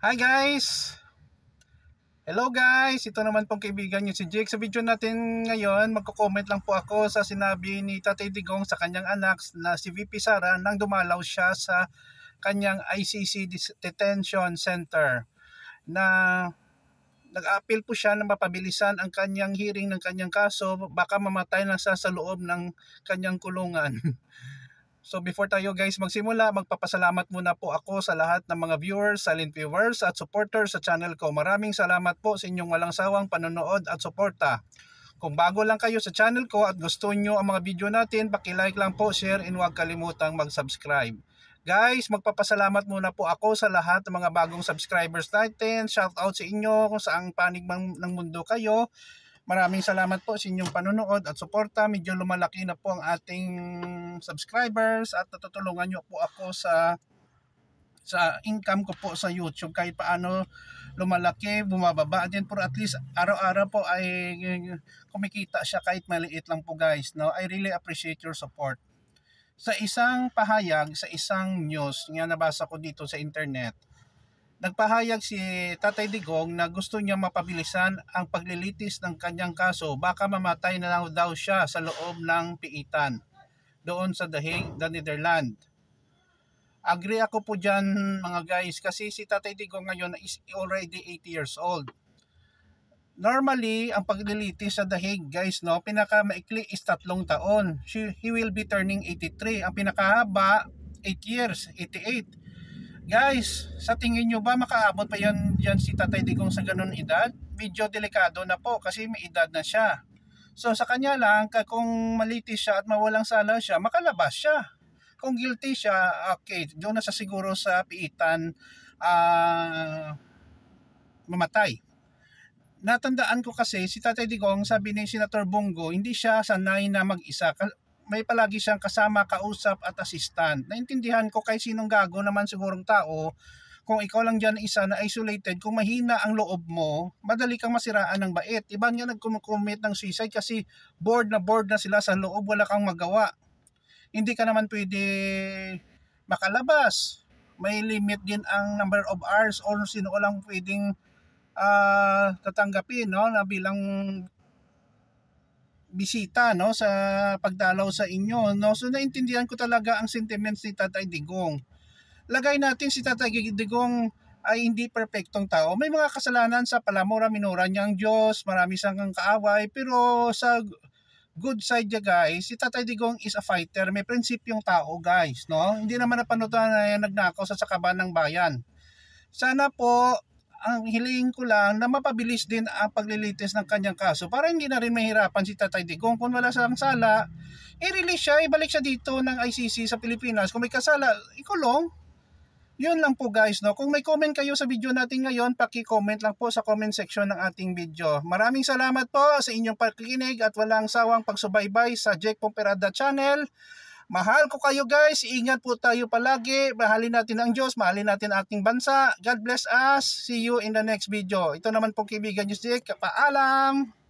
Hi guys! Hello guys! Ito naman pong kaibigan nyo si Jake. Sa video natin ngayon, magko-comment lang po ako sa sinabi ni Tatay Digong sa kanyang anak na si VP Sara nang dumalaw siya sa kanyang ICC Detention Center na nag-appeal po siya na mapabilisan ang kanyang hearing ng kanyang kaso, baka mamatay na sa loob ng kanyang kulungan. So before tayo guys magsimula, magpapasalamat muna po ako sa lahat ng mga viewers, silent viewers at supporters sa channel ko. Maraming salamat po sa inyong walang sawang panonood at suporta. Kung bago lang kayo sa channel ko at gusto nyo ang mga video natin, paki-like lang po, share, and huwag kalimutang mag-subscribe. Guys, magpapasalamat muna po ako sa lahat ng mga bagong subscribers natin. Shout out sa inyo kung saang panig ng mundo kayo. Maraming salamat po sa inyong panonood at suporta. Medyo lumalaki na po ang ating subscribers at natutulungan nyo po ako sa income ko po sa YouTube. Kahit paano lumalaki, bumababa din, pero at least araw-araw po ay kumikita siya kahit maliit lang po guys. No? I really appreciate your support. Sa isang pahayag, sa isang news nga nabasa ko dito sa internet, nagpahayag si Tatay Digong na gusto niya mapabilisan ang paglilitis ng kanyang kaso. Baka mamatay na daw siya sa loob ng piitan doon sa The Hague, the Netherlands. Agree ako po dyan mga guys, kasi si Tatay Digong ngayon is already 80 years old. Normally, ang paglilitis sa The Hague guys, no, pinakamaikli is 3 taon. He will be turning 83. Ang pinakahaba, 8 years, 88. Guys, sa tingin nyo ba makaabot pa yan dyan si Tatay Digong sa ganun edad? Medyo delikado na po kasi may edad na siya. So sa kanya lang, kung malitis siya at mawalang sala siya, makalabas siya. Kung guilty siya, okay, doon na sa siguro sa piitan mamatay. Natandaan ko kasi si Tatay Digong, sabi ni Senator Bongo, hindi siya sanay na mag-isa. May palagi siyang kasama, kausap at assistant. Naintindihan ko kay sinong gago naman sigurong tao, kung ikaw lang dyan isa na isolated, kung mahina ang loob mo, madali kang masiraan ng bait. Iba nga nag-commit ng suicide kasi bored na sila sa loob, wala kang magawa. Hindi ka naman pwede makalabas. May limit din ang number of hours or sino lang pwedeng tatanggapin, no, na bilang bisita, no, sa pagdalaw sa inyo, no. So naintindihan ko talaga ang sentiments ni Tatay Digong. Lagay natin si Tatay Digong ay hindi perpektong tao. May mga kasalanan sa palamura minura niyang Diyos, marami siyang kaaway, pero sa good side niya guys, si Tatay Digong is a fighter, may prinsipyong tao guys, no. Hindi naman napanutan na nagnakaw sa kaban ng bayan. Sana po ang hiling ko lang na mapabilis din ang paglilitis ng kanyang kaso para hindi na rin mahirapan si Tatay Digong. Kung wala siyang sala, i-release siya, ibalik siya dito ng ICC sa Pilipinas. Kung may kasala, ikulong. Yun lang po guys, no. Kung may comment kayo sa video natin ngayon, paki-comment lang po sa comment section ng ating video. Maraming salamat po sa inyong pakikinig at walang sawang pagsubaybay sa Jake Pomperada channel. Mahal ko kayo guys, ingat po tayo palagi, mahalin natin ang Diyos, mahalin natin ating bansa. God bless us, see you in the next video. Ito naman pong kaibigan nyo si Jake, paalam!